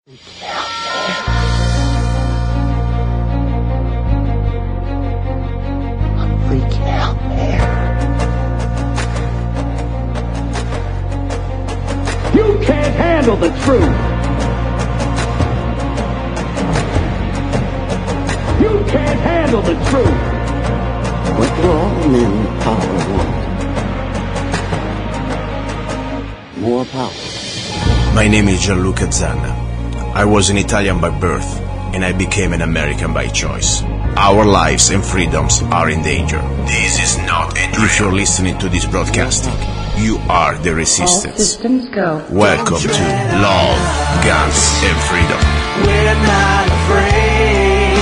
Freaking out, man. You can't handle the truth. You can't handle the truth. What do all men power want? More power. My name is luca-zanna. I was an Italian by birth, and I became an American by choice. Our lives and freedoms are in danger. This is not a drill. If you're listening to this broadcasting, you are the resistance. All systems go. Welcome to Love, Guns, and Freedom. We're not afraid.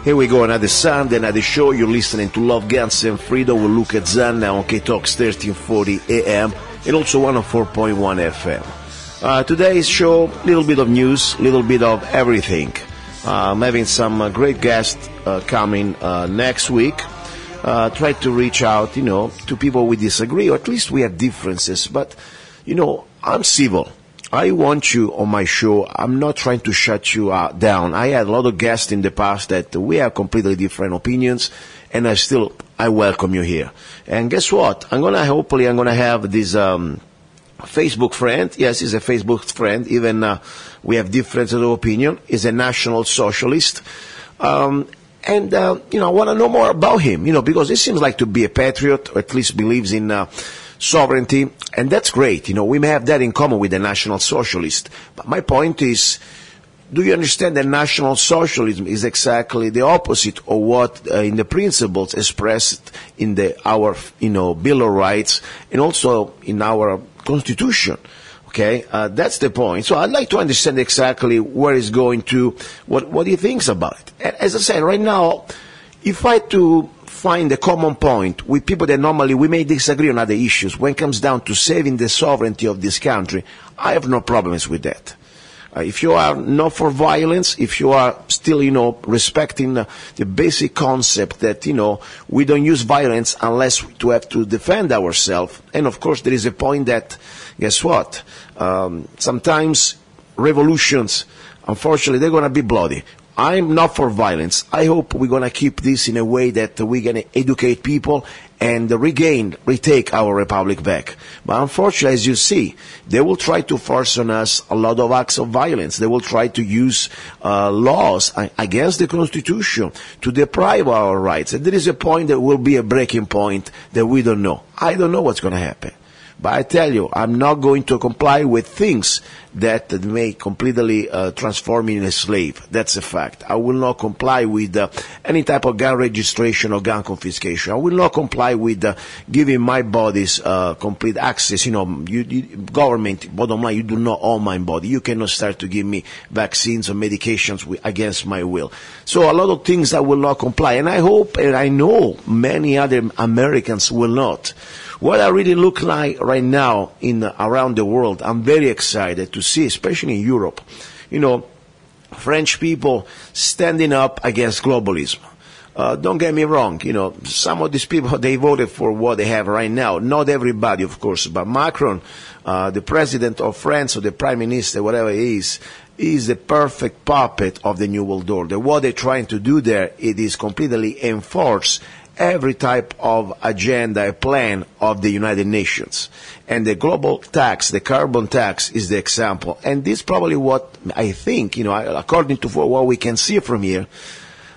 Here we go, another Sunday, another show. You're listening to Love, Guns, and Freedom with luca-zanna on K-Talks 1340 AM and also 104.1 FM. Today's show, little bit of news, little bit of everything. I'm having some great guests coming next week. Try to reach out, to people we disagree, or at least we have differences. But, I'm civil. I want you on my show. I'm not trying to shut you down. I had a lot of guests in the past that we have completely different opinions, and I welcome you here. And guess what? Hopefully I'm gonna have this Facebook friend. Yes, he's a Facebook friend. Even we have differences of opinion. He's a national socialist. I want to know more about him, because he seems like to be a patriot, or at least believes in sovereignty, and that's great. We may have that in common with the National Socialist. But my point is, do you understand that National Socialism is exactly the opposite of what in the principles expressed in our Bill of Rights and also in our Constitution? Okay, that's the point. So I'd like to understand exactly where it's going to, what he thinks about it. As I said, right now, if I to find a common point with people that normally we may disagree on other issues, when it comes down to saving the sovereignty of this country, I have no problems with that. If you are not for violence, if you are still, respecting the basic concept that, we don't use violence unless to have to defend ourselves. And of course, there is a point that, guess what? Sometimes revolutions, unfortunately, they're going to be bloody. I'm not for violence. I hope we're going to keep this in a way that we're going to educate people and retake our republic back. But unfortunately, as you see, they will try to force on us a lot of acts of violence. They will try to use laws against the Constitution to deprive our rights. And there is a point that will be a breaking point that we don't know. I don't know what's going to happen. But I tell you, I'm not going to comply with things that may completely transform me in a slave. That's a fact. I will not comply with any type of gun registration or gun confiscation. I will not comply with giving my bodies complete access. Government, bottom line, you do not own my body. You cannot start to give me vaccines or medications against my will. So a lot of things I will not comply. And I hope, and I know many other Americans will not. What I really look like right now around the world, I'm very excited to see, especially in Europe, French people standing up against globalism. Don't get me wrong, some of these people, they voted for what they have right now. Not everybody, of course, but Macron, the president of France or the prime minister, whatever he is the perfect puppet of the New World Order. What they're trying to do there, it is completely enforce every type of agenda, a plan of the United Nations. And the global tax, the carbon tax, is the example. And this is probably what I think, according to what we can see from here,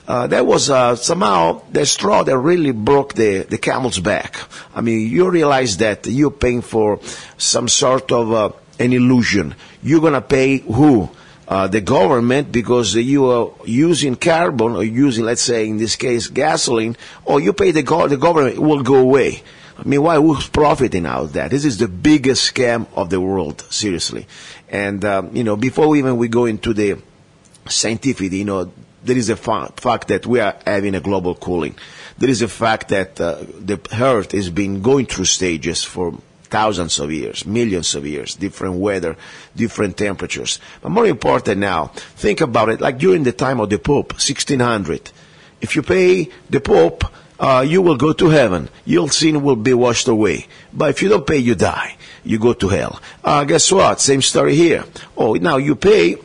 that was somehow the straw that really broke the camel's back. I mean, you realize that you're paying for some sort of an illusion. You're going to pay who? The government, because you are using carbon or using, let's say, in this case, gasoline, or you pay the government will go away. I mean, who's profiting out of that? This is the biggest scam of the world, seriously. And, before we go into the scientific, there is a fact that we are having a global cooling. There is a fact that the Earth has been going through stages for thousands of years, millions of years, different weather, different temperatures. But more important now, think about it, like during the time of the Pope, 1600. If you pay the Pope, you will go to heaven. Your sin will be washed away. But if you don't pay, you die. you go to hell. Guess what? Same story here. Oh, now you pay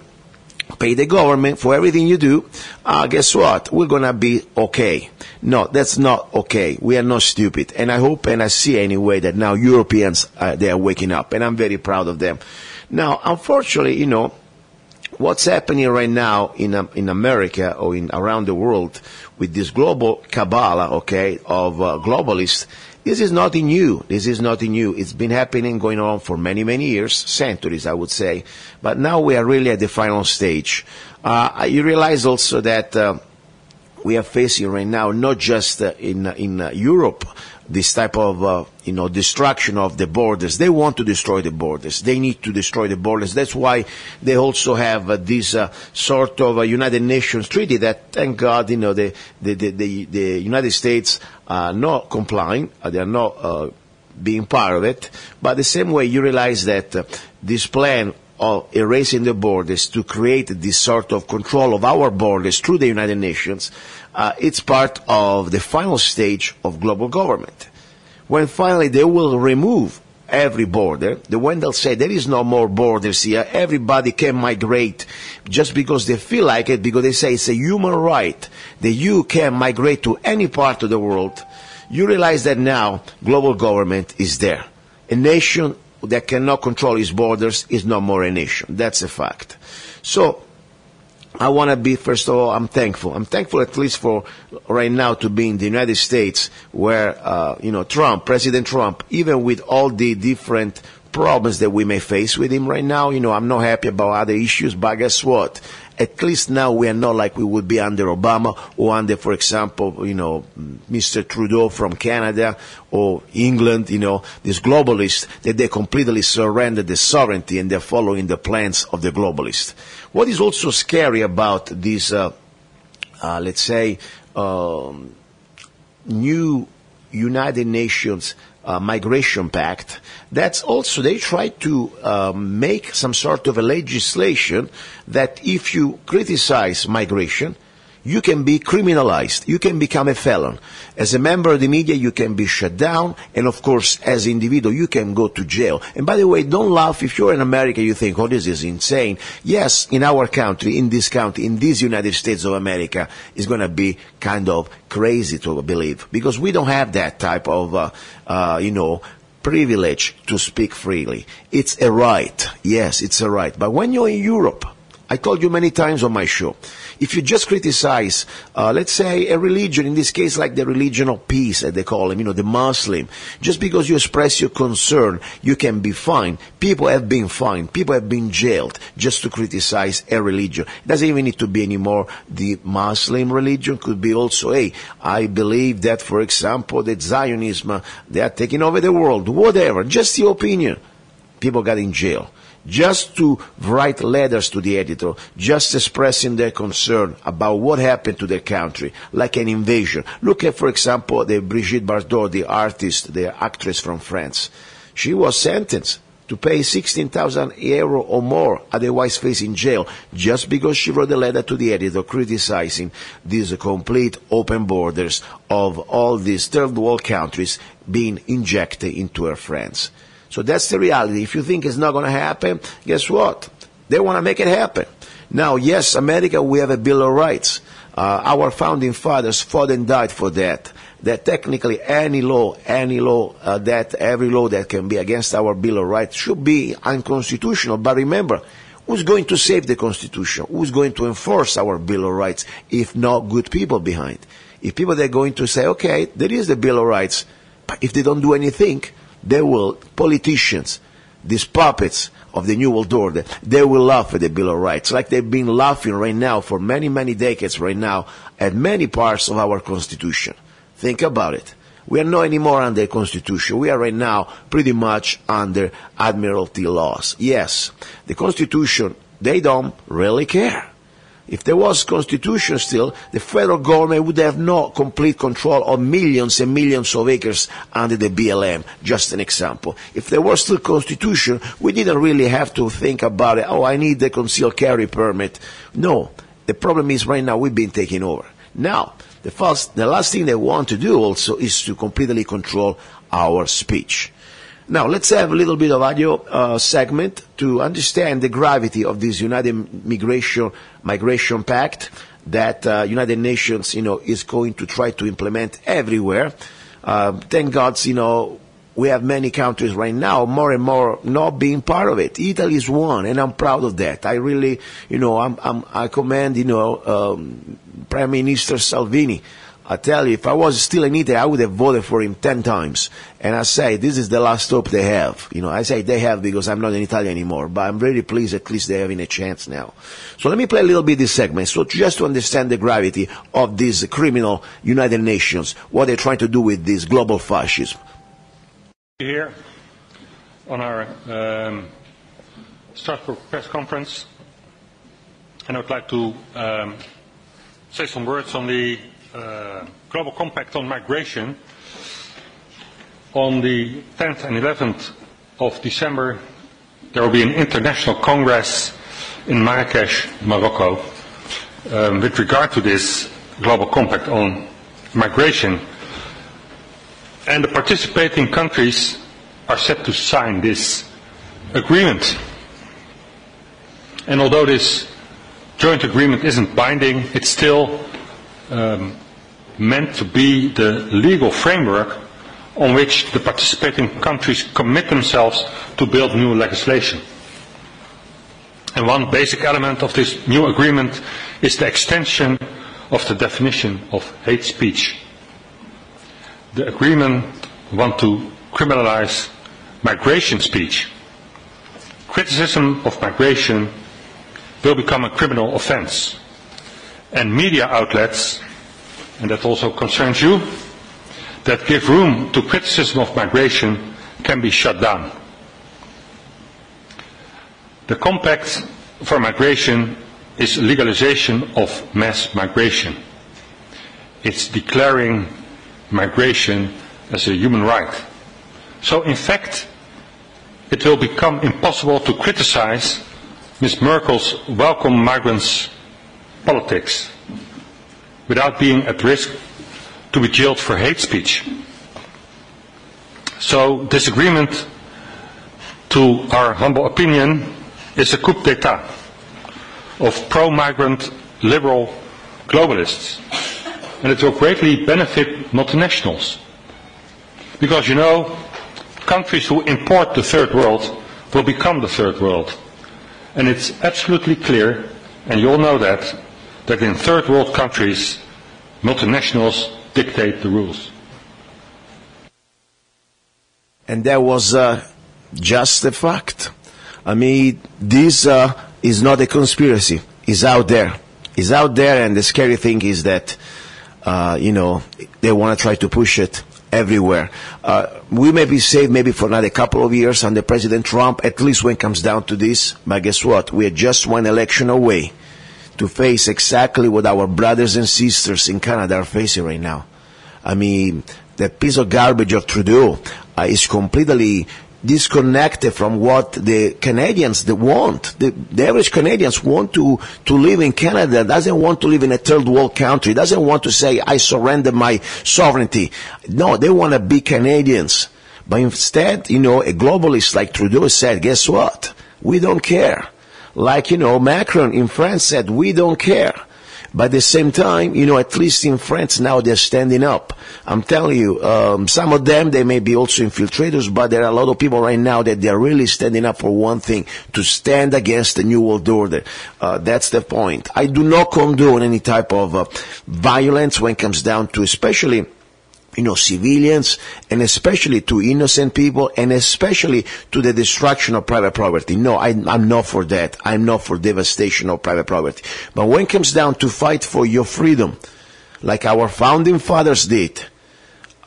the government for everything you do. Guess what? We're going to be okay. No, that's not okay. We are not stupid. And I hope and I see anyway that now Europeans, they are waking up. And I'm very proud of them. Now, unfortunately, you know, what's happening right now in America or around the world with this global cabala, okay, of globalists, this is nothing new. This is nothing new. It's been happening, going on for many, many years, centuries, I would say. But now we are really at the final stage. You realize also that we are facing right now, not just in Europe, this type of destruction of the borders. They want to destroy the borders. They need to destroy the borders. That's why they also have this sort of United Nations treaty that, thank God, the United States are not complying. They are not being part of it. But the same way, you realize that this plan of erasing the borders to create this sort of control of our borders through the United Nations, it's part of the final stage of global government. When finally they will remove every border, when they'll say there is no more borders here, everybody can migrate just because they feel like it, because they say it's a human right that you can migrate to any part of the world, you realize that now global government is there. A nation that cannot control its borders is no more a nation. That's a fact. So I want to be, first of all, I'm thankful. I'm thankful at least for right now to be in the United States where, President Trump, even with all the different problems that we may face with him right now, I'm not happy about other issues, but guess what? At least now we are not like we would be under Obama or under, for example, Mr. Trudeau from Canada or England, these globalists that they completely surrendered the sovereignty and they're following the plans of the globalists. What is also scary about this, let's say, new United Nations Migration Pact, that's also, they try to make some sort of a legislation that if you criticize migration, you can be criminalized. You can become a felon. As a member of the media, you can be shut down. And of course, as an individual, you can go to jail. And by the way, don't laugh. If you're in America, you think, oh, this is insane. Yes, in our country, in this United States of America, it's going to be kind of crazy to believe. Because we don't have that type of, privilege to speak freely. It's a right. Yes, it's a right. But when you're in Europe, I told you many times on my show, if you just criticize, let's say, a religion, in this case like the religion of peace, as they call them, the Muslim, just because you express your concern, you can be fined. People have been fined. People have been jailed just to criticize a religion. It doesn't even need to be anymore the Muslim religion. Could be also, hey, I believe that, for example, that Zionism, they are taking over the world, whatever, just your opinion. People got in jail. Just to write letters to the editor, just expressing their concern about what happened to their country, like an invasion. Look at, for example, the Brigitte Bardot, the artist, the actress from France. She was sentenced to pay 16,000 euro or more, otherwise facing jail, just because she wrote a letter to the editor criticizing these complete open borders of all these third world countries being injected into her France. So that's the reality. If you think it's not going to happen, guess what? They want to make it happen. Now, yes, America, we have a Bill of Rights. Our founding fathers fought and died for that. That technically every law that can be against our Bill of Rights should be unconstitutional. But remember, who's going to save the Constitution? Who's going to enforce our Bill of Rights if not good people behind? If people are going to say, okay, there is the Bill of Rights, but if they don't do anything, politicians, these puppets of the New World Order, they will laugh at the Bill of Rights, like they've been laughing right now for many, many decades right now at many parts of our Constitution. Think about it. We are not anymore under the Constitution. We are right now pretty much under Admiralty laws. Yes, the Constitution, they don't really care. If there was Constitution still, the federal government would have no complete control of millions and millions of acres under the BLM, just an example. If there was still Constitution, we didn't really have to think about it, I need the concealed carry permit. No, the problem is right now we've been taken over. Now, the last thing they want to do also is to completely control our speech. Now, let's have a little bit of audio segment to understand the gravity of this United Migration Pact that United Nations, is going to try to implement everywhere. Thank God, we have many countries right now, more and more, not being part of it. Italy is one, and I'm proud of that. I really, I commend, Prime Minister Salvini. I tell you, if I was still in Italy, I would have voted for him 10 times. And I say, this is the last hope they have. I say they have because I'm not in Italy anymore, but I'm really pleased at least they're having a chance now. So let me play a little bit this segment, so just to understand the gravity of this criminal United Nations, what they're trying to do with this global fascism. Here on our Strasbourg press conference, and I would like to say some words on the Global Compact on Migration. On the 10th and 11th of December, there will be an international congress in Marrakesh, Morocco, with regard to this Global Compact on Migration. And the participating countries are set to sign this agreement. And although this joint agreement isn't binding, it's still meant to be the legal framework on which the participating countries commit themselves to build new legislation. And one basic element of this new agreement is the extension of the definition of hate speech. The agreement wants to criminalize migration speech. Criticism of migration will become a criminal offense. And media outlets, and that also concerns you, that give room to criticism of migration can be shut down. The Compact for Migration is legalization of mass migration. It's declaring migration as a human right. So in fact, it will become impossible to criticize Ms. Merkel's welcome migrants politics without being at risk to be jailed for hate speech. So this agreement, to our humble opinion, is a coup d'etat of pro-migrant liberal globalists. And it will greatly benefit multinationals. Because, countries who import the third world will become the third world. And it's absolutely clear, and you all know that in third world countries, multinationals dictate the rules. And that was just a fact. I mean, this is not a conspiracy. It's out there. It's out there, and the scary thing is that, they want to try to push it everywhere. We may be safe maybe for another couple of years under President Trump, at least when it comes down to this. But guess what? We are just one election away to face exactly what our brothers and sisters in Canada are facing right now. I mean, the piece of garbage of Trudeau is completely disconnected from what the Canadians want. The average Canadians want to live in Canada, doesn't want to live in a third world country, doesn't want to say, I surrender my sovereignty. No, they want to be Canadians. But instead, a globalist like Trudeau said, guess what? We don't care. Like, Macron in France said, we don't care. But at the same time, at least in France now they're standing up. I'm telling you, some of them, they may be also infiltrators, but there are a lot of people right now that they're really standing up for one thing, to stand against the New World Order. That's the point. I do not condone any type of violence when it comes down to especially civilians, and especially to innocent people, and especially to the destruction of private property. No, I'm not for that. I'm not for devastation of private property. But when it comes down to fight for your freedom, like our founding fathers did,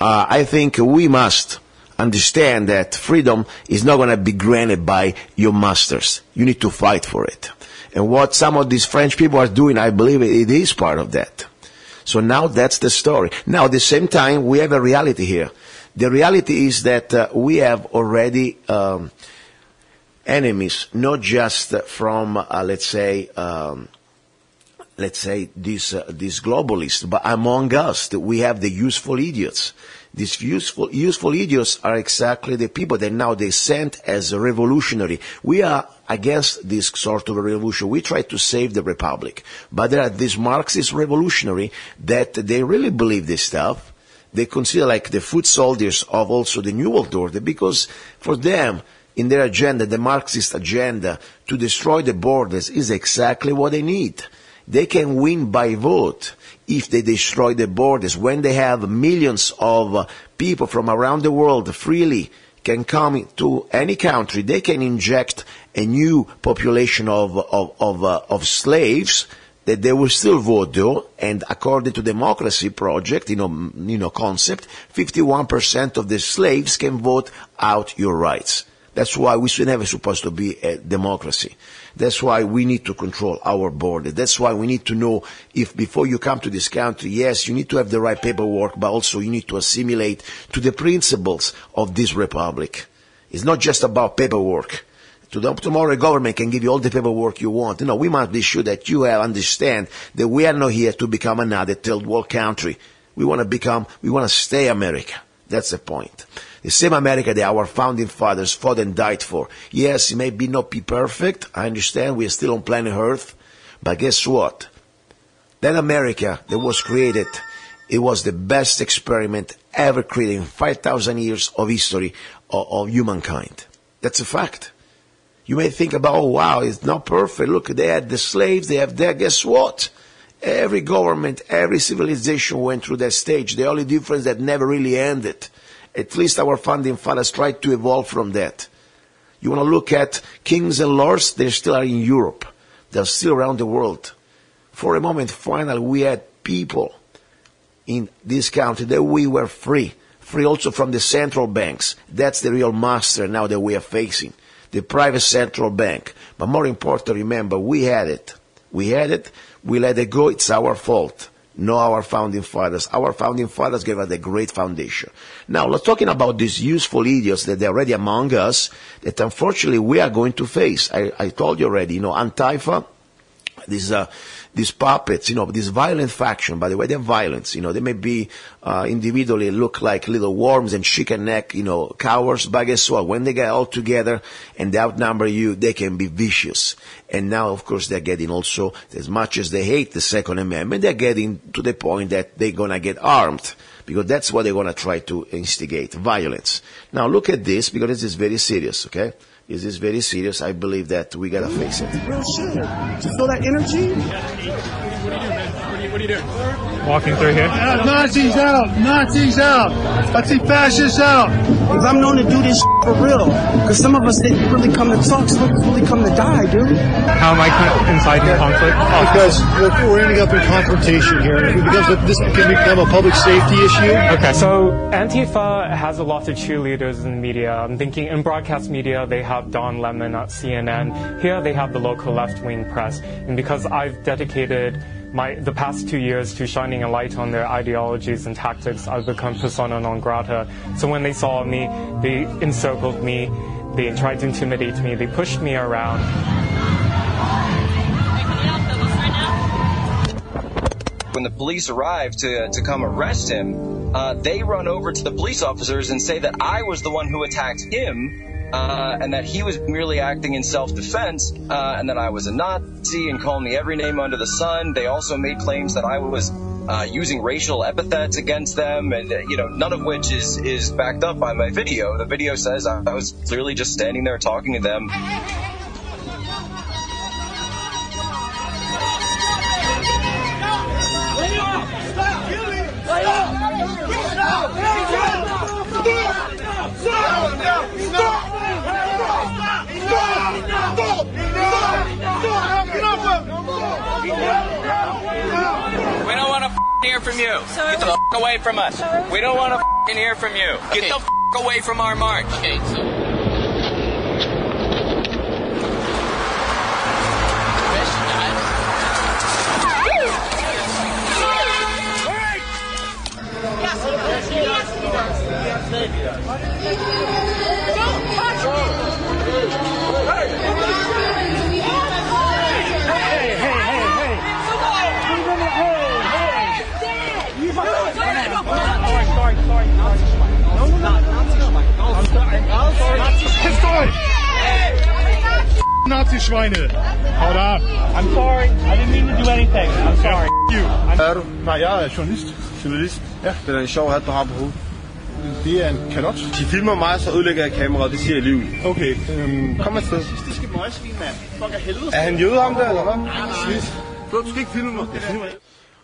I think we must understand that freedom is not going to be granted by your masters. You need to fight for it. And what some of these French people are doing, I believe it is part of that. So now that's the story. Now, at the same time, we have a reality here. The reality is that we have already enemies, not just from, let's say, these globalists, but among us, we have the useful idiots. These useful idiots are exactly the people that now they sent as a revolutionary. We are against this sort of a revolution. We try to save the republic. But there are these Marxist revolutionary that they really believe this stuff. They consider like the foot soldiers of also the New World Order, because for them, in their agenda, the Marxist agenda, to destroy the borders is exactly what they need. They can win by vote if they destroy the borders. When they have millions of people from around the world freely can come to any country, they can inject a new population of slaves that they will still vote though, and according to democracy project, concept, 51% of the slaves can vote out your rights. That's why we should never supposed to be a democracy. That's why we need to control our border. That's why we need to know if before you come to this country, yes, you need to have the right paperwork, but also you need to assimilate to the principles of this republic. It's not just about paperwork. Tomorrow the government can give you all the paperwork you want. We must be sure that you understand that we are not here to become another third world country. We want to stay America. That's the point. The same America that our founding fathers fought and died for. Yes, it may not be perfect. I understand we are still on planet Earth. But guess what? That America that was created, it was the best experiment ever created in 5,000 years of history of humankind. That's a fact. You may think about, oh wow, it's not perfect. Look, they had the slaves, they have there. Guess what? Every government, every civilization went through that stage. The only difference that never really ended. At least our founding fathers tried to evolve from that. You want to look at kings and lords, they still are in Europe. They're still around the world. For a moment, finally, we had people in this country that we were free. Free also from the central banks. That's the real master now that we are facing. The private central bank. But more important, remember, we had it. We had it. We let it go. It's our fault. No, our founding fathers. Our founding fathers gave us a great foundation. Now, let's talking about these useful idiots that they're already among us, that unfortunately we are going to face. I told you already, Antifa, these puppets, this violent faction, by the way, they're violent, they may be, individually look like little worms and chicken neck, cowards, but guess what? When they get all together and they outnumber you, they can be vicious. And now, of course, they're getting also, as much as they hate the Second Amendment, they're getting to the point that they're gonna get armed. Because that's what they're gonna try to instigate, violence. Now look at this, because this is very serious, okay? This is very serious. I believe that we gotta face it. Real shit. You feel that energy? What are you doing? Walking through here. Nazis out! Nazis out! Let's see fascists out! Because I'm known to do this shit for real. Because some of us didn't really come to talk, some of us really come to die, dude. How am I inciting conflict? Because we're ending up in confrontation here. This can become a public safety issue. Okay, so Antifa has a lot of cheerleaders in the media. I'm thinking in broadcast media, they have Don Lemon at CNN. Here they have the local left-wing press. And because I've dedicated the past 2 years to shining a light on their ideologies and tactics, I've become persona non grata. So when they saw me, they encircled me, they tried to intimidate me, they pushed me around. When the police arrive to come arrest him, they run over to the police officers and say that I was the one who attacked him, and that he was merely acting in self-defense, and that I was a Nazi, and called me every name under the sun. They also made claims that I was using racial epithets against them, and none of which is backed up by my video. The video says I was clearly just standing there talking to them. We don't want to hear from you. Get the away from us. We don't want to hear from you. Get the away from our march. Okay, Sorry. Nazi-Schweine. Hold on. I'm sorry. I didn't mean to do anything. I'm sorry. You. Er du? Nej, jeg er journalist. Journalist? Ja. Det er en sjov hat, du har på hovedet. Det er en kalot. De filmer mig, så ødelægger jeg kameraet. Det siger jeg lige ud. Okay. Kom afsted. Det skal møgsvin, mand. Fuck af helvede. Er han jøde ham der, eller hvad? Nej. Du skal ikke filme mig.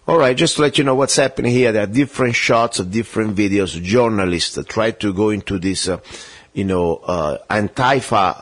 All right, just to let you know what's happening here, there are different shots of different videos. Journalists try to go into these, Antifa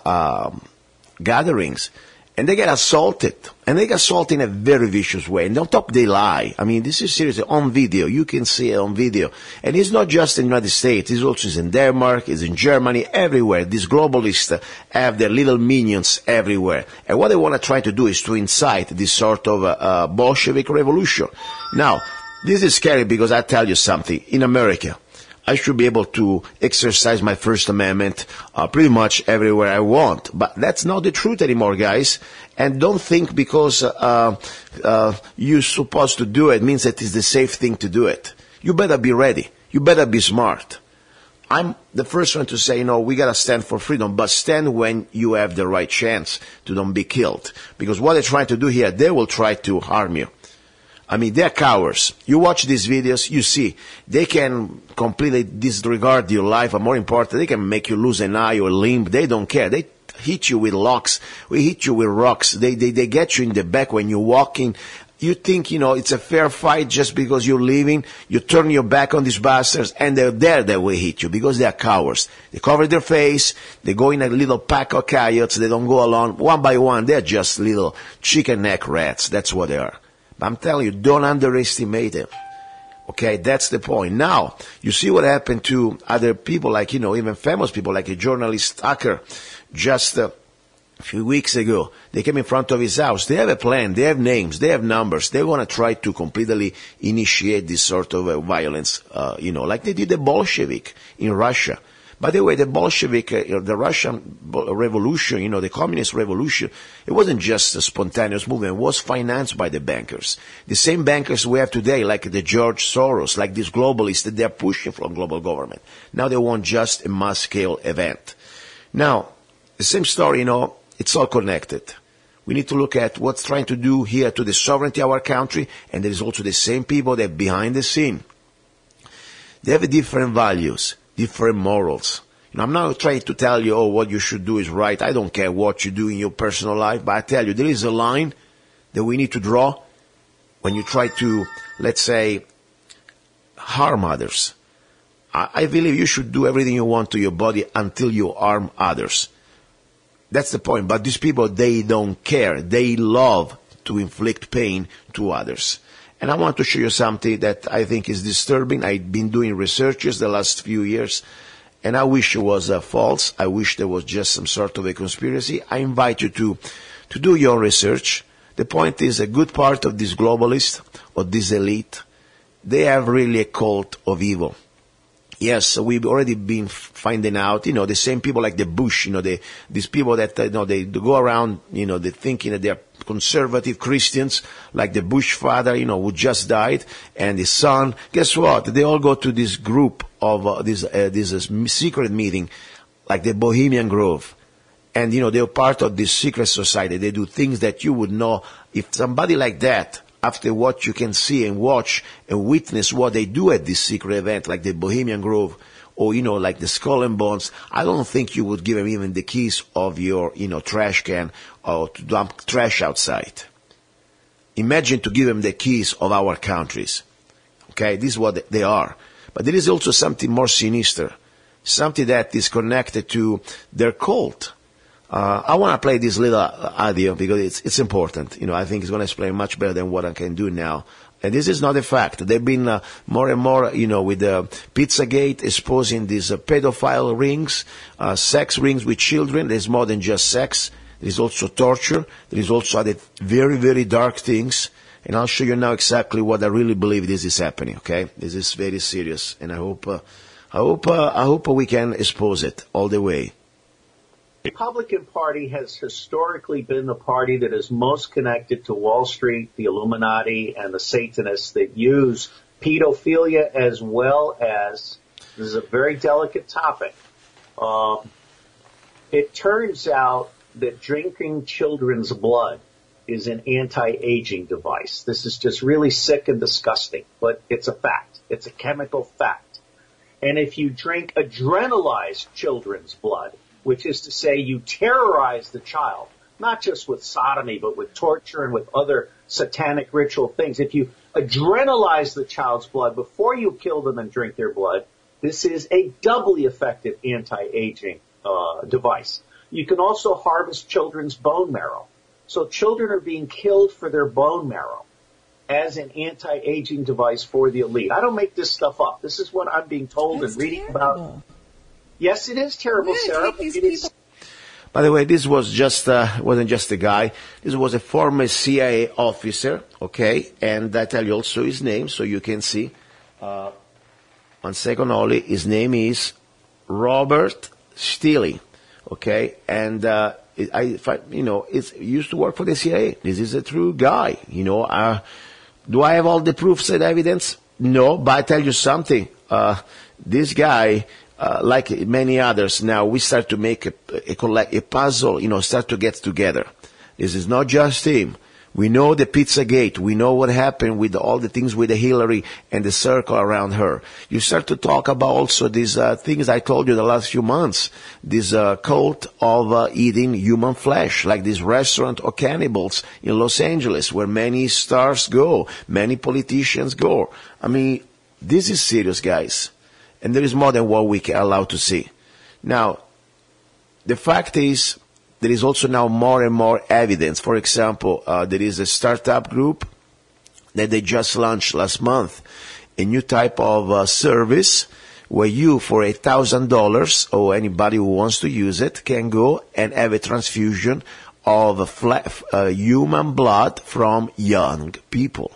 gatherings, and they get assaulted. And they get assaulted in a very vicious way. And on top, they lie. I mean, this is seriously on video. You can see it on video. And it's not just in the United States. It's also in Denmark, it's in Germany, everywhere. These globalists have their little minions everywhere. And what they want to try to do is to incite this sort of Bolshevik revolution. Now, this is scary because I tell you something. In America, I should be able to exercise my First Amendment pretty much everywhere I want. But that's not the truth anymore, guys. And don't think because you're supposed to do it means that it's the safe thing to do it. You better be ready. You better be smart. I'm the first one to say, we got to stand for freedom, but stand when you have the right chance to don't be killed. Because what they're trying to do here, they will try to harm you. I mean, they're cowards. You watch these videos, you see, they can completely disregard your life, or more important, they can make you lose an eye or a limb. They don't care. They hit you with locks. We hit you with rocks. They get you in the back when you're walking. You think, it's a fair fight just because you're leaving. You turn your back on these bastards, and they're there that will hit you because they're cowards. They cover their face. They go in a little pack of coyotes. They don't go along one by one. They're just little chicken neck rats. That's what they are. I'm telling you, don't underestimate them. Okay, that's the point. Now, you see what happened to other people like, even famous people like a journalist Tucker just a few weeks ago. They came in front of his house. They have a plan. They have names. They have numbers. They want to try to completely initiate this sort of violence, like they did the Bolshevik in Russia. By the way, the Bolshevik, the Russian Revolution, the Communist Revolution, it wasn't just a spontaneous movement. It was financed by the bankers. The same bankers we have today, like the George Soros, like these globalists that they're pushing from global government. Now they want just a mass-scale event. Now, the same story, it's all connected. We need to look at what's trying to do here to the sovereignty of our country, and there is also the same people that behind the scene. They have different values. Different morals. I'm not trying to tell you, what you should do is right. I don't care what you do in your personal life, but I tell you, there is a line that we need to draw when you try to, let's say, harm others. I believe you should do everything you want to your body until you harm others. That's the point. But these people, they don't care. They love to inflict pain to others. And I want to show you something that I think is disturbing. I've been doing researches the last few years, and I wish it was false. I wish there was just some sort of a conspiracy. I invite you to do your research. The point is a good part of this globalist or this elite, they have really a cult of evil. Yes, we've already been finding out, the same people like the Bush, these people that, they go around, they're thinking that they're conservative Christians, like the Bush father, who just died, and his son. Guess what? They all go to this group of this secret meeting, like the Bohemian Grove. And, they're part of this secret society. They do things that you would know if somebody like that, after what you can see and watch and witness what they do at this secret event, like the Bohemian Grove, or, like the Skull and Bones, I don't think you would give them even the keys of your, trash can or to dump trash outside. Imagine to give them the keys of our countries. Okay, this is what they are. But there is also something more sinister, something that is connected to their cult. I want to play this little audio because it's important. I think it's going to explain much better than what I can do now. And this is not a fact. They've been more and more, with the Pizzagate exposing these pedophile rings, sex rings with children. There's more than just sex. There's also torture. There is also other very, very dark things. And I'll show you now exactly what I really believe this is happening. Okay, this is very serious, and I hope we can expose it all the way. The Republican Party has historically been the party that is most connected to Wall Street, the Illuminati, and the Satanists that use pedophilia as well as, this is a very delicate topic, it turns out that drinking children's blood is an anti-aging device. This is just really sick and disgusting, but it's a fact. It's a chemical fact. And if you drink adrenalized children's blood, which is to say you terrorize the child, not just with sodomy, but with torture and with other satanic ritual things. If you adrenalize the child's blood before you kill them and drink their blood, this is a doubly effective anti-aging device. You can also harvest children's bone marrow. So children are being killed for their bone marrow as an anti-aging device for the elite. I don't make this stuff up. This is what I'm being told and reading about. Yes, it is terrible, Sarah. It is. By the way, this was just wasn't just a guy. This was a former CIA officer, okay? And I tell you also his name so you can see. 1 second only. His name is Robert Steele, okay? And it's used to work for the CIA. This is a true guy, Do I have all the proofs and evidence? No, but I tell you something. This guy, like many others now, we start to make a puzzle, start to get together. This is not just him. We know the Pizzagate. We know what happened with all the things with the Hillary and the circle around her. You start to talk about also these things I told you the last few months. This cult of eating human flesh, like this restaurant of cannibals in Los Angeles, where many stars go, many politicians go. I mean, this is serious, guys. And there is more than what we can allow to see. Now, the fact is, there is also now more and more evidence. For example, there is a startup group that they just launched last month, a new type of service where you, for $1,000, or anybody who wants to use it, can go and have a transfusion of human blood from young people.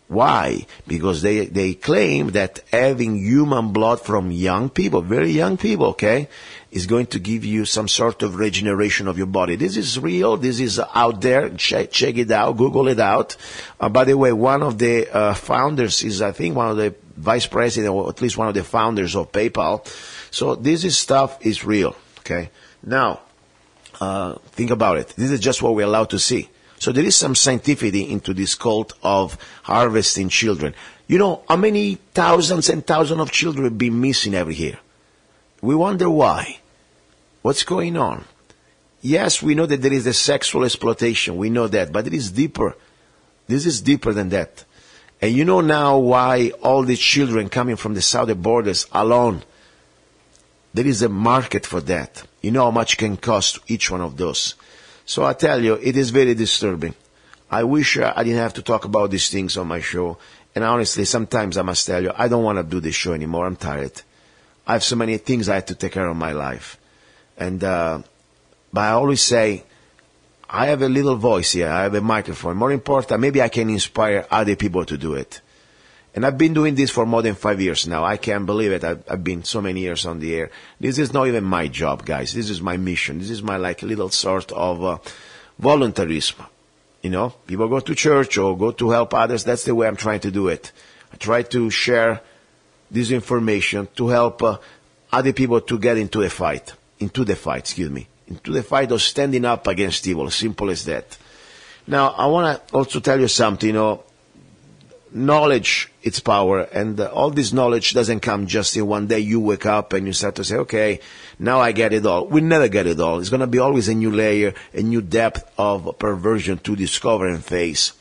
Why? Because they claim that having human blood from young people, very young people, okay, is going to give you some sort of regeneration of your body. This is real. This is out there. Check it out. Google it out. By the way, one of the founders is, I think, one of the vice president, or at least one of the founders of PayPal. So this stuff is real, okay? Now, think about it. This is just what we're allowed to see. So there is some scientificity into this cult of harvesting children. You know how many thousands and thousands of children have been missing every year? We wonder why. What's going on? Yes, we know that there is a sexual exploitation. We know that. But it is deeper. This is deeper than that. And you know now why all these children coming from the southern borders alone, there is a market for that. You know how much it can cost each one of those. So I tell you, it is very disturbing. I wish I didn't have to talk about these things on my show. And honestly, sometimes I must tell you, I don't want to do this show anymore. I'm tired. I have so many things I have to take care of in my life. And, but I always say, I have a little voice here. I have a microphone. More important, maybe I can inspire other people to do it. And I've been doing this for more than 5 years now. I can't believe it. I've been so many years on the air. This is not even my job, guys. This is my mission. This is my little sort of voluntarism. People go to church or go to help others. That's the way I'm trying to do it. I try to share this information to help other people to get into the fight of standing up against evil. Simple as that. Now, I want to also tell you something, knowledge, it's power, and all this knowledge doesn't come just in one day. You wake up and you start to say, okay, now I get it all. We never get it all. It's going to be always a new layer, a new depth of perversion to discover and face.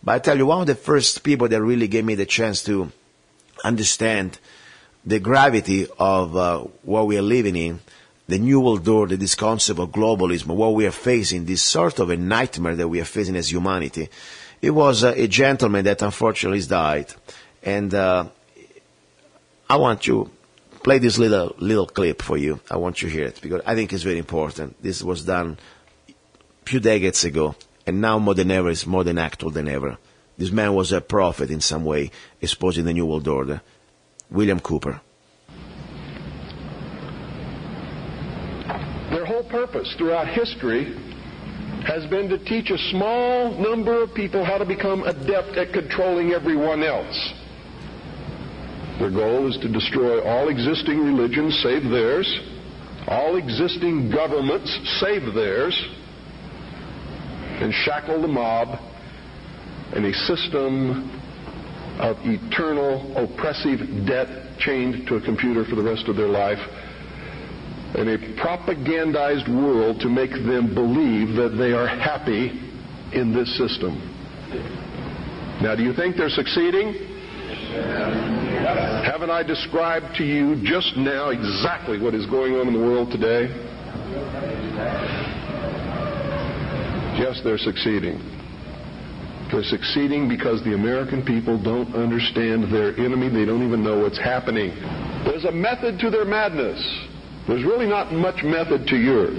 But I tell you, one of the first people that really gave me the chance to understand the gravity of what we are living in, the New World Order, this concept of globalism, what we are facing, this sort of a nightmare that we are facing as humanity. It was a gentleman that unfortunately died. And I want to play this little clip for you. I want you to hear it because I think it's very important. This was done a few decades ago, and now more than ever, it's more than actual than ever. This man was a prophet in some way, exposing the New World Order. William Cooper. Their whole purpose throughout history has been to teach a small number of people how to become adept at controlling everyone else. Their goal is to destroy all existing religions save theirs, all existing governments save theirs and shackle the mob in a system of eternal oppressive debt chained to a computer for the rest of their life, and a propagandized world to make them believe that they are happy in this system. Now, do you think they're succeeding? Haven't I described to you just now exactly what is going on in the world today? Yes, they're succeeding. They're succeeding because the American people don't understand their enemy. They don't even know what's happening. There's a method to their madness. There's really not much method to yours,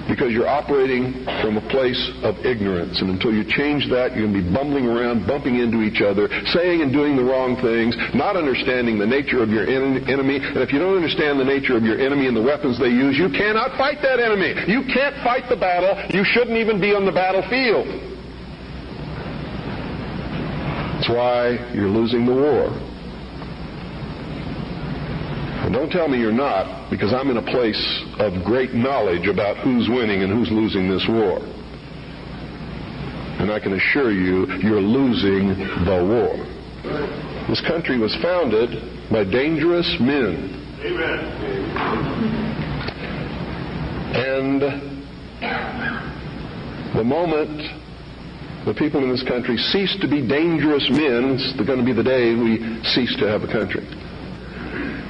because you're operating from a place of ignorance. And until you change that, you're going to be bumbling around, bumping into each other, saying and doing the wrong things, not understanding the nature of your enemy. And if you don't understand the nature of your enemy and the weapons they use, you cannot fight that enemy. You can't fight the battle. You shouldn't even be on the battlefield. That's why you're losing the war. And don't tell me you're not, because I'm in a place of great knowledge about who's winning and who's losing this war. And I can assure you, you're losing the war. This country was founded by dangerous men. Amen. And the moment the people in this country cease to be dangerous men, it's going to be the day we cease to have a country.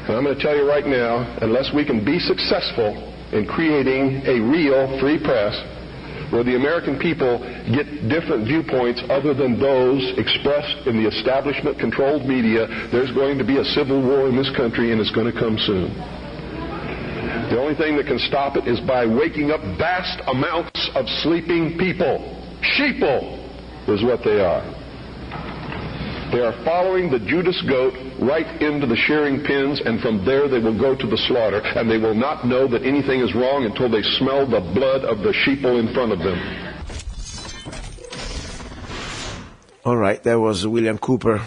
And I'm going to tell you right now, unless we can be successful in creating a real free press where the American people get different viewpoints other than those expressed in the establishment-controlled media, there's going to be a civil war in this country, and it's going to come soon. The only thing that can stop it is by waking up vast amounts of sleeping people. Sheeple is what they are. They are following the Judas goat right into the shearing pens, and from there they will go to the slaughter, and they will not know that anything is wrong until they smell the blood of the sheeple in front of them. All right, that was William Cooper.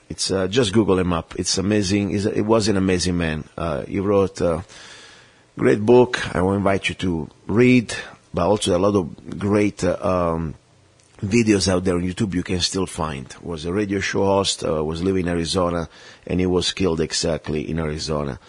It's just Google him up. It's amazing. It was an amazing man. He wrote a great book. I will invite you to read, but also a lot of great videos out there on YouTube you can still find. Was a radio show host, was living in Arizona, and he was killed exactly in Arizona.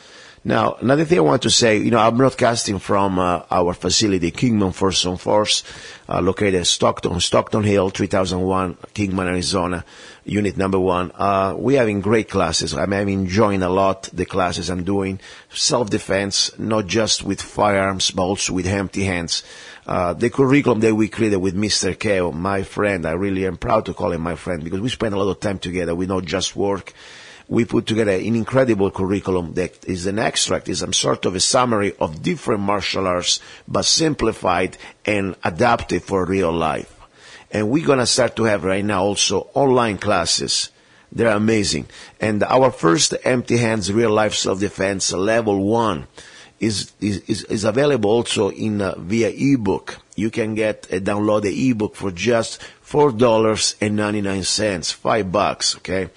Now, another thing I want to say, I'm broadcasting from our facility, Kingman First on Force, located at Stockton Hill, 3001, Kingman, Arizona, unit number 1. We're having great classes. I'm enjoying a lot the classes I'm doing. Self-defense, not just with firearms, but also with empty hands. The curriculum that we created with Mr. Keo, my friend, I really am proud to call him my friend, because we spend a lot of time together. We don't just work. We put together an incredible curriculum that is an extract, is some sort of a summary of different martial arts, but simplified and adapted for real life. And we're going to start to have right now also online classes. They're amazing. And our first empty hands real life self-defense level 1 is available also in via ebook. You can download the ebook for just $4.99, $5, okay?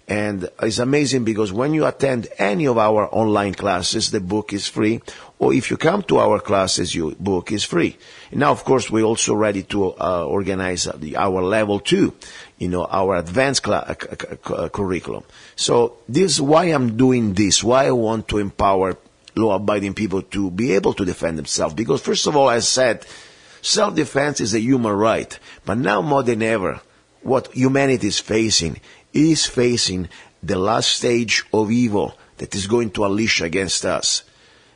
And it's amazing because when you attend any of our online classes, the book is free. Or if you come to our classes, your book is free. And now, of course, we're also ready to organize our level 2, our advanced curriculum. So this is why I'm doing this, why I want to empower law-abiding people to be able to defend themselves. Because, first of all, as I said, self-defense is a human right. But now more than ever, what humanity is facing the last stage of evil that is going to unleash against us.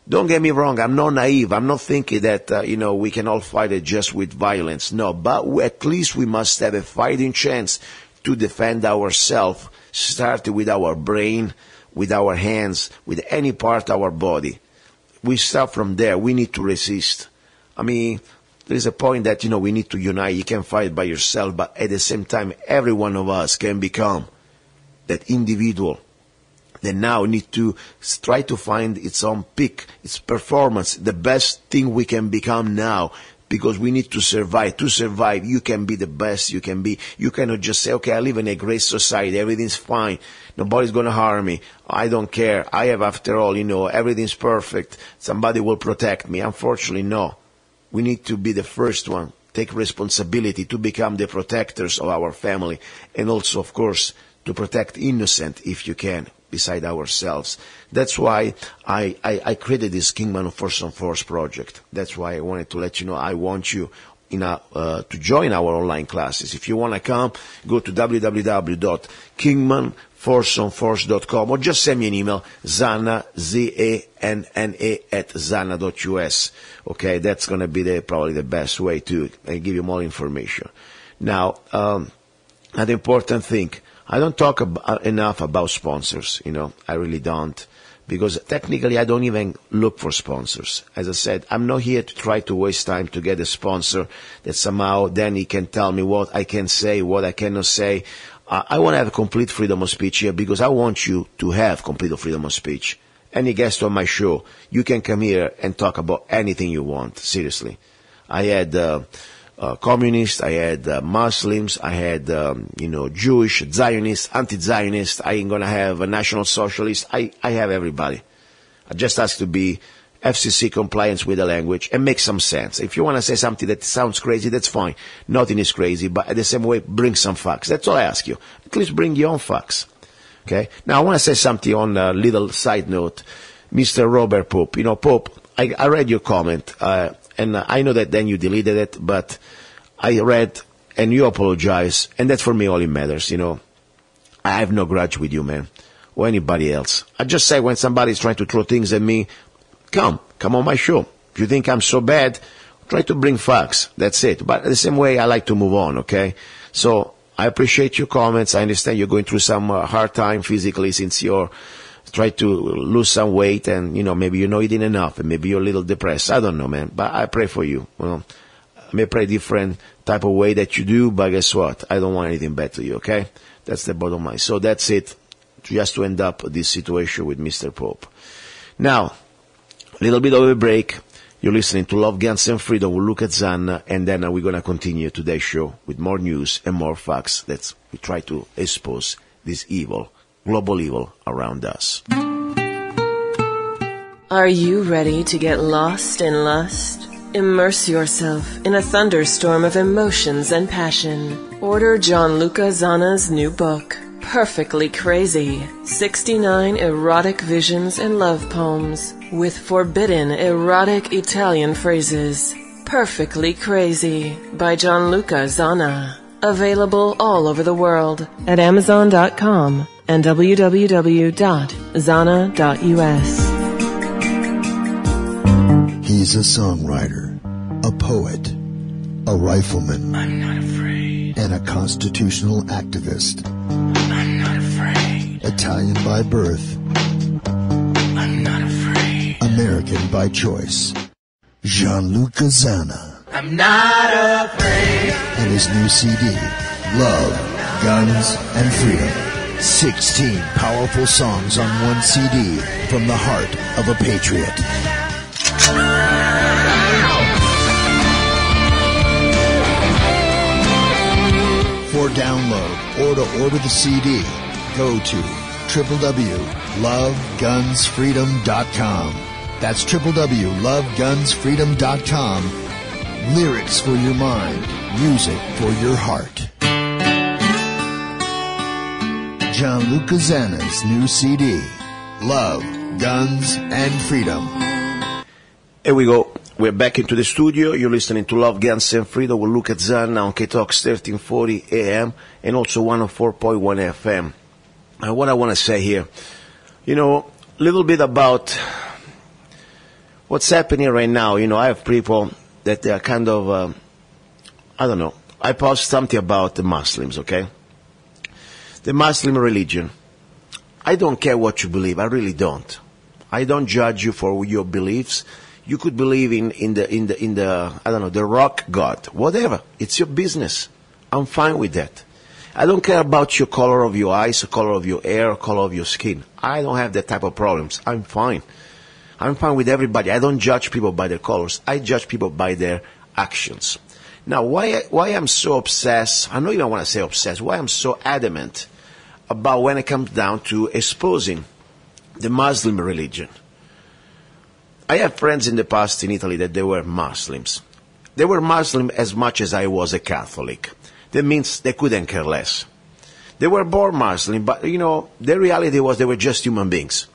Don't get me wrong, I'm not naive. I'm not thinking that, we can all fight it just with violence. No, but at least we must have a fighting chance to defend ourselves, starting with our brain, with our hands, with any part of our body. We start from there. We need to resist. There is a point that, we need to unite. You can fight by yourself, but at the same time, every one of us can become that individual that now need to try to find its own peak, its performance, the best thing we can become now because we need to survive. To survive, you can be the best you can be. You cannot just say, okay, I live in a great society, everything's fine, nobody's going to harm me, I don't care, I have, after all, everything's perfect, somebody will protect me. Unfortunately, no. We need to be the first one, take responsibility to become the protectors of our family, and also, of course, to protect innocent if you can, beside ourselves. That's why I created this Kingman of Force on Force project. That's why I wanted to let you know I want you to join our online classes. If you want to come, go to www.kingmanforceonforce.com or just send me an email, Zanna, Z-A-N-N-A @zanna.us. Okay, that's going to be probably the best way to give you more information. Now, another important thing, I don't talk enough about sponsors, I really don't, because technically I don't even look for sponsors. As I said, I'm not here to try to waste time to get a sponsor that somehow then he can tell me what I can say, what I cannot say. I want to have complete freedom of speech here because I want you to have complete freedom of speech. Any guest on my show, you can come here and talk about anything you want, seriously. I had communists, I had Muslims, I had, Jewish, Zionists, anti-Zionists, I ain't gonna have a National Socialist, I have everybody. I just ask to be FCC compliant with the language and make some sense. If you want to say something that sounds crazy, that's fine. Nothing is crazy, but at the same way, bring some facts. That's all I ask you. At least bring your own facts. Okay? Now, I want to say something on a little side note. Mr. Robert Pope. Pope, I read your comment, and I know that then you deleted it, but I read and you apologize, and that for me all it matters, I have no grudge with you, man, or anybody else. I just say when somebody's trying to throw things at me, come on my show. If you think I'm so bad, try to bring facts. That's it. But the same way, I like to move on, okay? So I appreciate your comments. I understand you're going through some hard time physically since you're try to lose some weight and, maybe you're not eating enough and maybe you're a little depressed. I don't know, man, but I pray for you. I may pray different type of way that you do, but guess what? I don't want anything bad to you, okay? That's the bottom line. So that's it, just to end up this situation with Mr. Pope. Now, a little bit of a break. You're listening to Love, Guns, and Freedom with luca-zanna, and then we're going to continue today's show with more news and more facts that we try to expose this evil, global evil around us. Are you ready to get lost in lust? Immerse yourself in a thunderstorm of emotions and passion. Order John luca-zanna's new book, Perfectly Crazy, 69 erotic visions and love poems with forbidden erotic Italian phrases. Perfectly Crazy by John luca-zanna. Available all over the world at Amazon.com and www.zanna.us. He's a songwriter, a poet, a rifleman, I'm not afraid, and a constitutional activist. I'm not afraid, Italian by birth, I'm not afraid, American by choice. Gianluca Zanna. I'm not afraid. And his new CD, Love, Guns, and Freedom. 16 powerful songs on one CD from the heart of a patriot. For download or to order the CD, go to www.lovegunsfreedom.com. That's www.lovegunsfreedom.com. Lyrics for your mind, music for your heart. Gianluca Zanna's new CD, Love, Guns, and Freedom. Here we go. We're back into the studio. You're listening to Love, Guns, and Freedom with luca-zanna on K-Talks 1340 AM and also 104.1 FM. And what I want to say here, a little bit about what's happening right now. I have people that they are kind of, I don't know. I post something about the Muslims, okay? The Muslim religion. I don't care what you believe. I really don't. I don't judge you for your beliefs. You could believe in the I don't know, the rock god, whatever. It's your business. I'm fine with that. I don't care about your color of your eyes, the color of your hair, color of your skin. I don't have that type of problems. I'm fine. I'm fine with everybody. I don't judge people by their colors. I judge people by their actions. Now, why I'm so obsessed, I don't even want to say obsessed, why I'm so adamant about when it comes down to exposing the Muslim religion. I have friends in the past in Italy that they were Muslims. They were Muslim as much as I was a Catholic. That means they couldn't care less. They were born Muslim, but, the reality was they were just human beings.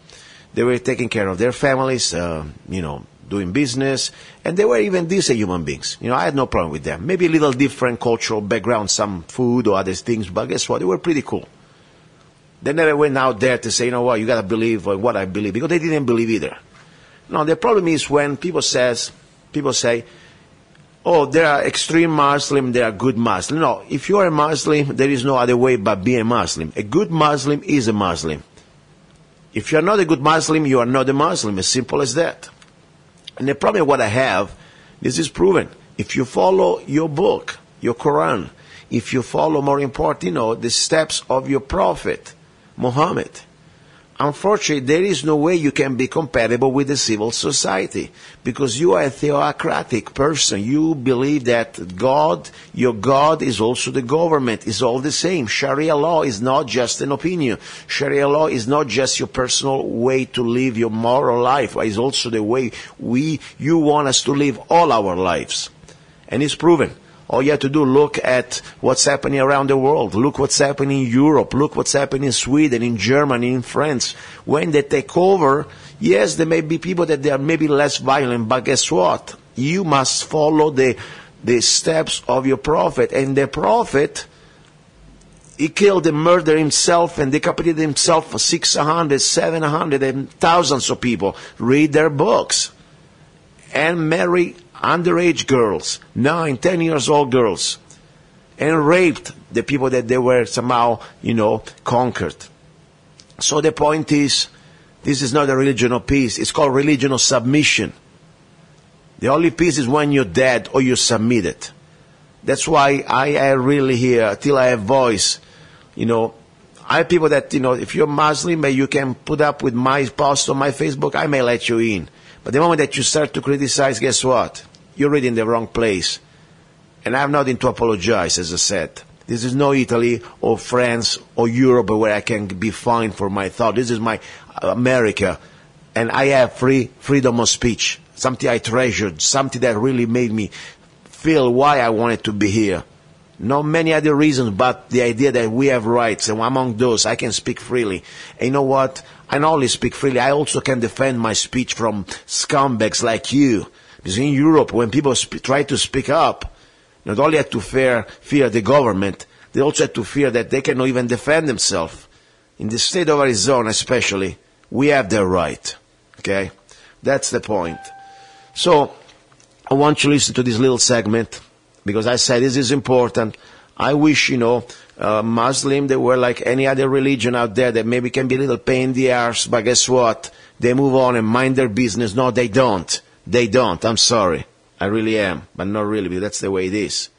They were taking care of their families, doing business, and they were even decent human beings. I had no problem with them. Maybe a little different cultural background, some food or other things, but guess what? They were pretty cool. They never went out there to say, you got to believe what I believe, because they didn't believe either. No, the problem is when people say, oh, there are extreme Muslim, there are good Muslim. No, if you are a Muslim, there is no other way but being a Muslim. A good Muslim is a Muslim. If you are not a good Muslim, you are not a Muslim. As simple as that. And the problem what I have, this is proven. If you follow your book, your Quran, if you follow, more important, the steps of your prophet, Muhammad, unfortunately, there is no way you can be compatible with the civil society, because you are a theocratic person. You believe that God, your God, is also the government, is all the same. Sharia law is not just an opinion. Sharia law is not just your personal way to live your moral life. It's also the way you want us to live all our lives. And it's proven. All you have to do, look at what's happening around the world. Look what's happening in Europe. Look what's happening in Sweden, in Germany, in France. When they take over, yes, there may be people that they are maybe less violent, but guess what? You must follow the steps of your prophet. And the prophet, he killed and murdered himself and decapitated himself for 600, 700, and thousands of people. Read their books. And marry underage girls, 9, 10 years old girls, and raped the people that they were somehow, conquered. So the point is, this is not a religion of peace. It's called religion of submission. The only peace is when you're dead or you're submitted. That's why I really here, till I have voice, I have people that, if you're Muslim, you can put up with my post on my Facebook, I may let you in. But the moment that you start to criticize, guess what? You're really in the wrong place. And I have nothing to apologize, as I said. This is no Italy or France or Europe where I can be fined for my thought. This is my America. And I have freedom of speech. Something I treasured. Something that really made me feel why I wanted to be here. Not many other reasons, but the idea that we have rights. And among those, I can speak freely. And you know what? I not only speak freely, I also can defend my speech from scumbags like you. Because in Europe, when people try to speak up, not only have to fear the government, they also have to fear that they cannot even defend themselves. In the state of Arizona especially, we have the right. Okay? That's the point. So, I want you to listen to this little segment, because I said this is important. I wish, Muslim, they were like any other religion out there that maybe can be a little pain in the arse, but guess what? They move on and mind their business. No, they don't. They don't. I'm sorry. I really am. But not really, because that's the way it is.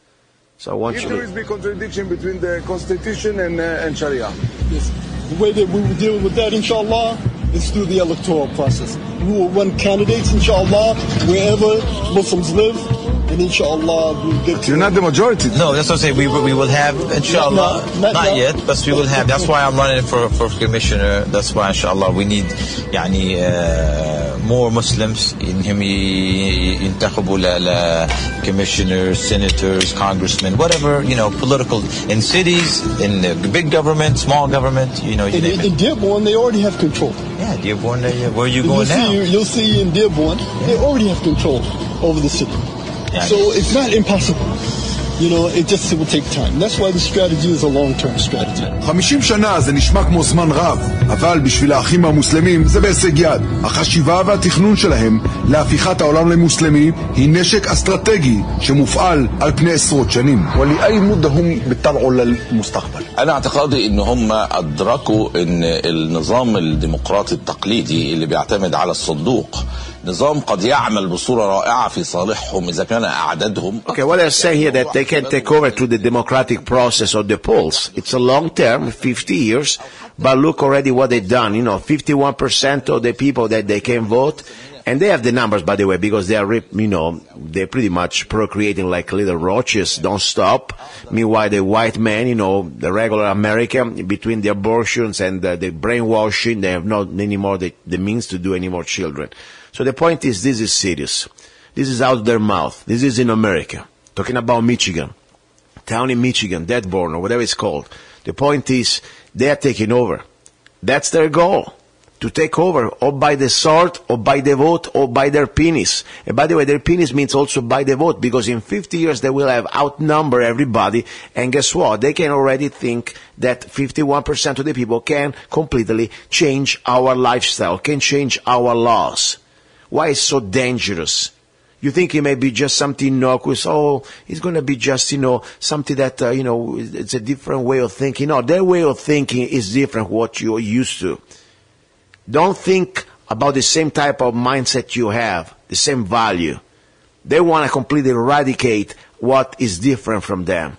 So I want you to... If there is a contradiction between the Constitution and Sharia. Yes. The way that we will deal with that, inshallah, is through the electoral process. We will run candidates, inshallah, wherever Muslims live, and inshallah we'll get to... You're not the majority. No, that's what I'm saying. We will have, inshallah, not yet, but we will have. That's why I'm running for commissioner. That's why, inshallah, we need more Muslims إنهم ينتخبوا commissioners, senators, congressmen, whatever, political, in cities, in the big government, small government, In Dearborn, they already have control. Yeah, Dearborn, where are you going now? You'll see in Dearborn, they already have control over the city. So it's not impossible. It just will take time. That's why the strategy is a long-term strategy. 50 שנה זה נשמע כמו זמן רב, אבל בשביל האחים המוסלמים זה בהישג יד. החשיבה והתכנון שלהם להפיכת העולם למוסלמי היא נשק אסטרטגי שמופעל על פני עשרות שנים. ولأي مدة هم بيطلعوا للمستقبل. أنا اعتقادي إن هم أدركوا إن النظام الديمقراطي التقليدي اللي بيعتمد على الصندوق نظام قد يعمل بصورة رائعة في صالحهم إذا كان أعدادهم. Okay, what they're saying here that they can take over to the democratic process of the polls. It's a long term, 50 years, but look already what they've done. 51% of the people that they can vote, And they have the numbers, by the way, because they are, they're pretty much procreating like little roaches, don't stop. Meanwhile, the white man, the regular American, between the abortions and the brainwashing, they have not anymore the means to do any more children. So the point is, this is serious. This is out of their mouth. This is in America. Talking about Michigan, town in Michigan, Deadborn, or whatever it's called. The point is, they are taking over. That's their goal. To take over, or by the sword, or by the vote, or by their penis. And by the way, their penis means also by the vote, because in 50 years they will have outnumbered everybody, and guess what? They can already think that 51% of the people can completely change our lifestyle, can change our laws. Why is it so dangerous? You think it may be just something innocuous, it's going to be just, something that, it's a different way of thinking. No, their way of thinking is different what you're used to. Don't think about the same type of mindset you have, the same value. They want to completely eradicate what is different from them.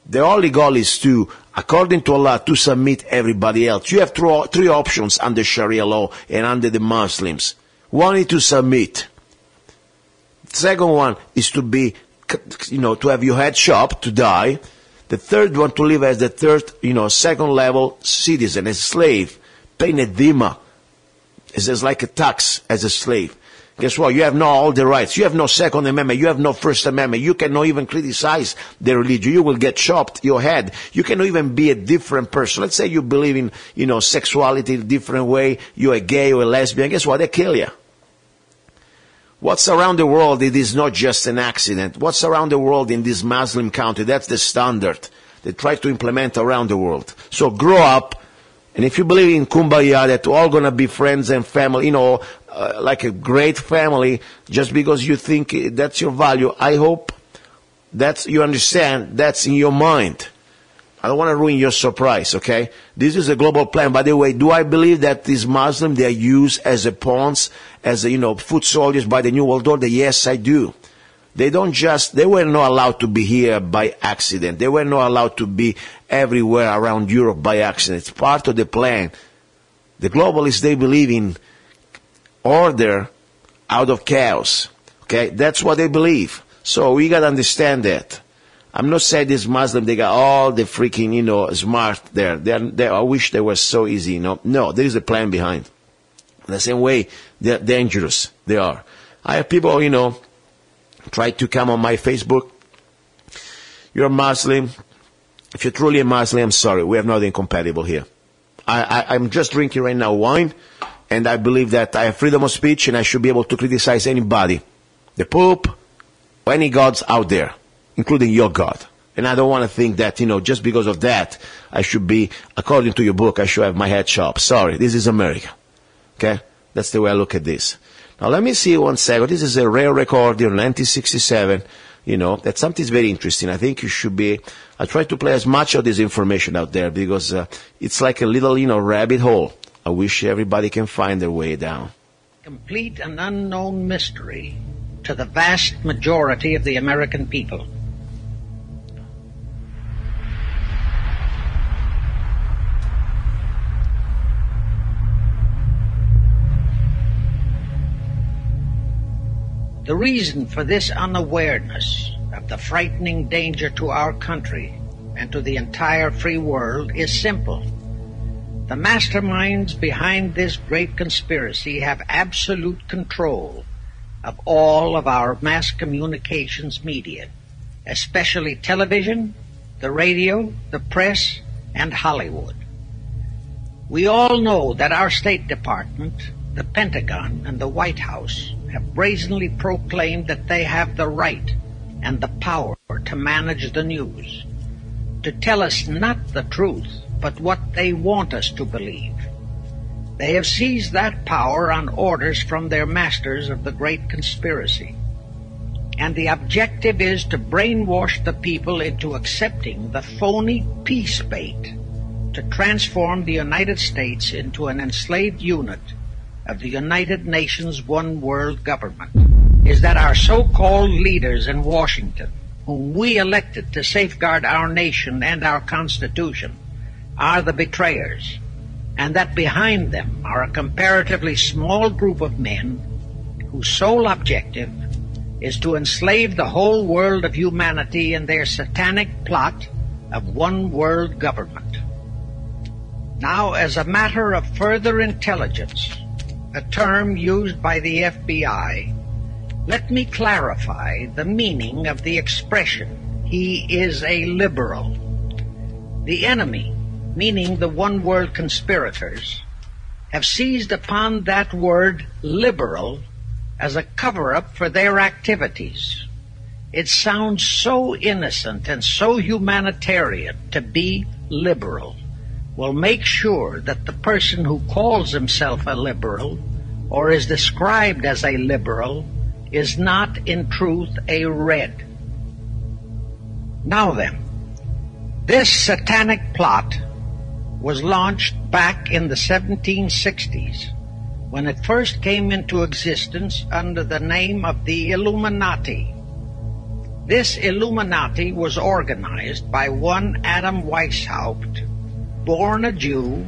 The only goal is to, according to Allah, to submit everybody else. You have three options under Sharia law and under the Muslims. One is to submit. The second one is to be, to have your head chopped, to die. The third one to live as the second level citizen, as a slave, paying a dhimma. It's like a tax as a slave. Guess what? You have no all the rights. You have no Second Amendment. You have no First Amendment. You cannot even criticize the religion. You will get chopped your head. You cannot even be a different person. Let's say you believe in, sexuality in a different way. You're a gay or a lesbian. Guess what? They kill you. What's around the world, it is not just an accident. What's around the world in this Muslim country, that's the standard they try to implement around the world. So grow up. And if you believe in kumbaya, that we're all going to be friends and family, like a great family, just because you think that's your value, I hope you understand that's in your mind. I don't want to ruin your surprise, okay? This is a global plan. By the way, do I believe that these Muslims, they are used as a pawns, as foot soldiers by the New World Order? Yes, I do. They were not allowed to be here by accident. They were not allowed to be everywhere around Europe by accident. It's part of the plan. The globalists, they believe in order out of chaos. Okay? That's what they believe. So we got to understand that. I'm not saying these Muslims, they got all the freaking, smart there. I wish they were so easy, No, there is a plan behind. The same way, they're dangerous. They are. I have people, try to come on my Facebook. You're a Muslim. If you're truly a Muslim, I'm sorry. We have nothing compatible here. I'm just drinking right now wine, and I believe that I have freedom of speech, and I should be able to criticize anybody. The Pope, or any gods out there, including your God. And I don't want to think that, just because of that, I should be, according to your book, I should have my head chopped. Sorry, this is America. Okay? That's the way I look at this. Now, let me see 1 second. This is a rare recording in 1967. That something is very interesting. I think you should be, I try to play as much of this information out there because it's like a little, rabbit hole. I wish everybody can find their way down. Complete and unknown mystery to the vast majority of the American people. The reason for this unawareness of the frightening danger to our country and to the entire free world is simple. The masterminds behind this great conspiracy have absolute control of all of our mass communications media, especially television, the radio, the press, and Hollywood. We all know that our State Department, the Pentagon, and the White House have brazenly proclaimed that they have the right and the power to manage the news, to tell us not the truth, but what they want us to believe. They have seized that power on orders from their masters of the great conspiracy. And the objective is to brainwash the people into accepting the phony peace bait, to transform the United States into an enslaved unit of the United Nations one world government. Is that our so-called leaders in Washington, whom we elected to safeguard our nation and our Constitution, are the betrayers, and that behind them are a comparatively small group of men whose sole objective is to enslave the whole world of humanity in their satanic plot of one world government. Now, as a matter of further intelligence, a term used by the FBI, let me clarify the meaning of the expression, "he is a liberal." The enemy, meaning the one world conspirators, have seized upon that word liberal as a cover-up for their activities. It sounds so innocent and so humanitarian to be liberal. Well, make sure that the person who calls himself a liberal or is described as a liberal is not in truth a red. Now then, this satanic plot was launched back in the 1760s when it first came into existence under the name of the Illuminati. This Illuminati was organized by one Adam Weishaupt, born a Jew,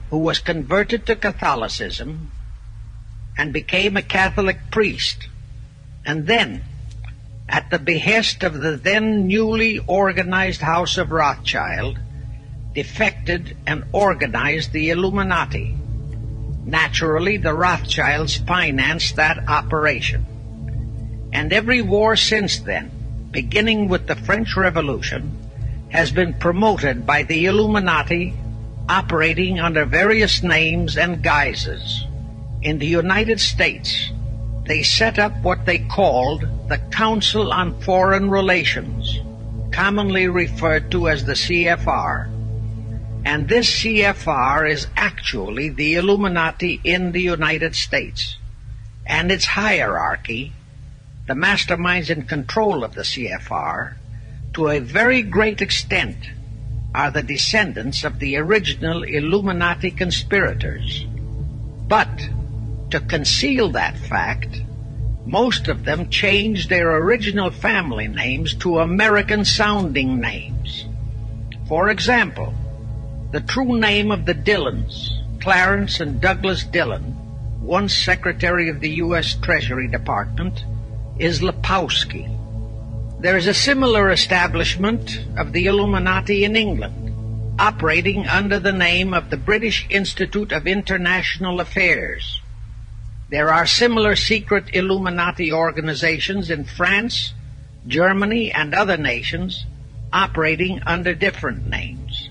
who was converted to Catholicism and became a Catholic priest, and then, at the behest of the then newly organized House of Rothschild, defected and organized the Illuminati. Naturally, the Rothschilds financed that operation. And every war since then, beginning with the French Revolution, has been promoted by the Illuminati, operating under various names and guises. In the United States, they set up what they called the Council on Foreign Relations, commonly referred to as the CFR. And this CFR is actually the Illuminati in the United States. And its hierarchy, the masterminds in control of the CFR, to a very great extent, are the descendants of the original Illuminati conspirators. But, to conceal that fact, most of them changed their original family names to American-sounding names. For example, the true name of the Dillons, Clarence and Douglas Dillon, once Secretary of the U.S. Treasury Department, is Lepowski. There is a similar establishment of the Illuminati in England, operating under the name of the British Institute of International Affairs. There are similar secret Illuminati organizations in France, Germany, and other nations, operating under different names.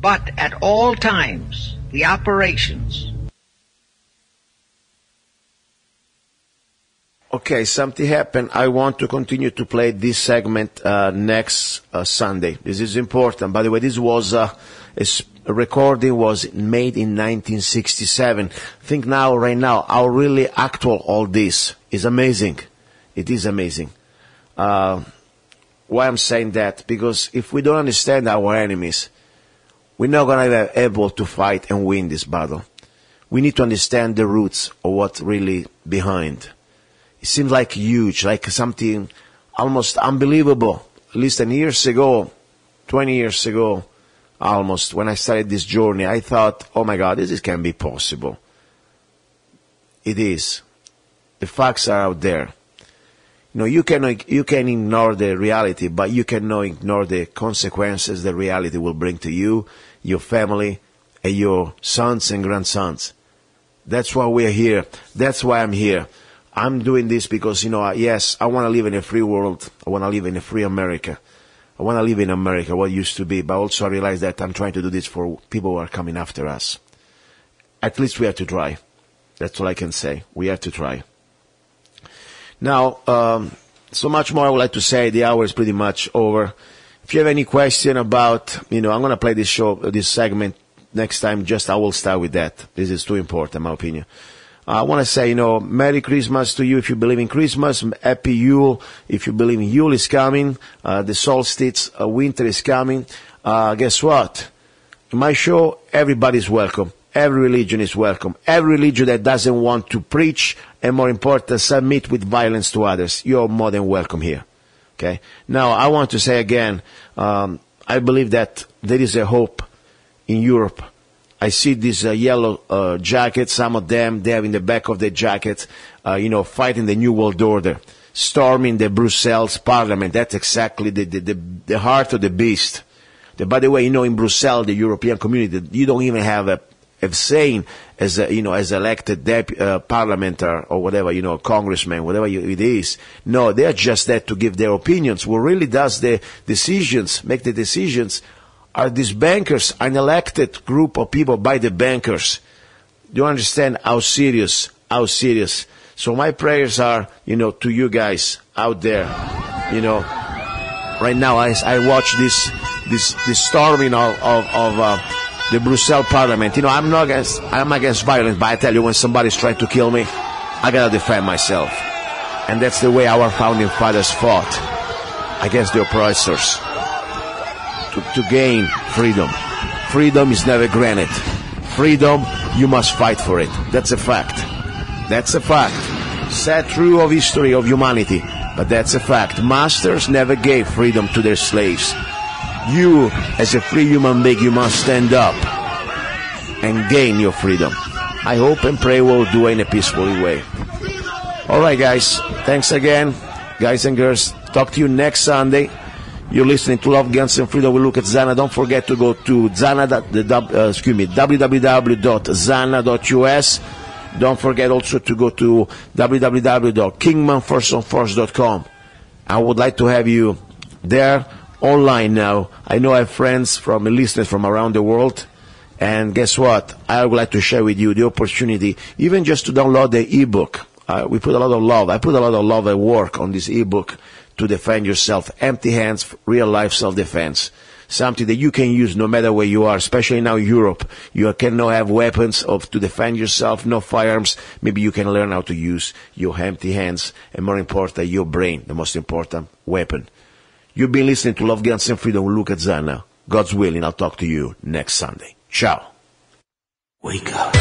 But at all times, the operations. Okay, something happened. I want to continue to play this segment next Sunday. This is important. By the way, this was a recording was made in 1967. Think now, right now, how really actual all this is. Amazing. It is amazing. Why I'm saying that? Because if we don't understand our enemies, we're not going to be able to fight and win this battle. We need to understand the roots of what's really behind. It seems like huge, like something almost unbelievable. At least 10 years ago, 20 years ago, almost, when I started this journey, I thought, oh my God, this can be possible. It is. The facts are out there. You know, you can ignore the reality, but you cannot ignore the consequences the reality will bring to you, your family, and your sons and grandsons. That's why we're here. That's why I'm here. I'm doing this because, yes, I want to live in a free world. I want to live in a free America. I want to live in America, what used to be, but also I realize that I'm trying to do this for people who are coming after us. At least we have to try. That's all I can say. We have to try. Now, so much more I would like to say. The hour is pretty much over. If you have any question about, I'm going to play this segment next time. I will start with that. This is too important, in my opinion. I want to say, Merry Christmas to you if you believe in Christmas. Happy Yule if you believe in Yule is coming. The solstice, winter is coming. Guess what? In my show, everybody's welcome. Every religion is welcome. Every religion that doesn't want to preach and, more important, submit with violence to others, you're more than welcome here. Okay? Now, I want to say again, I believe that there is a hope in Europe. I see these yellow jackets. Some of them, they have in the back of their jacket, fighting the New World Order, storming the Brussels Parliament. That's exactly the heart of the beast. By the way, in Brussels, the European Community, you don't even have a saying as elected parliamentary or whatever, congressman, whatever it is. No, they're just there to give their opinions. Who really does the decisions, make the decisions, are these bankers, an elected group of people by the bankers. Do you understand how serious? So my prayers are, to you guys out there, right now I watch this storming of the Brussels Parliament. I'm against violence, but I tell you, when somebody's trying to kill me, I gotta defend myself. And that's the way our founding fathers fought against the oppressors to gain freedom. Freedom is never granted. Freedom, you must fight for it. That's a fact. Sad true of history of humanity, but that's a fact. Masters never gave freedom to their slaves. You, as a free human being, you must stand up and gain your freedom. I hope and pray we'll do it in a peaceful way. All right, guys. Thanks again, guys and girls. Talk to you next Sunday. You're listening to Love, Guns, and Freedom with Luca-Zanna. Don't forget to go to www.zanna.us. Don't forget also to go to www.kingmanfirstonforce.com. I would like to have you there online now. I know I have friends listeners from around the world. And guess what? I would like to share with you the opportunity, even just to download the ebook. We put a lot of love. I put a lot of love and work on this ebook to defend yourself. Empty hands, real life self-defense. Something that you can use no matter where you are, especially now in Europe. You can now have weapons to defend yourself, no firearms. Maybe you can learn how to use your empty hands and, more important, your brain, the most important weapon. You've been listening to Love, Guns, and Freedom with Luca-Zanna. God's willing, I'll talk to you next Sunday. Ciao. Wake up.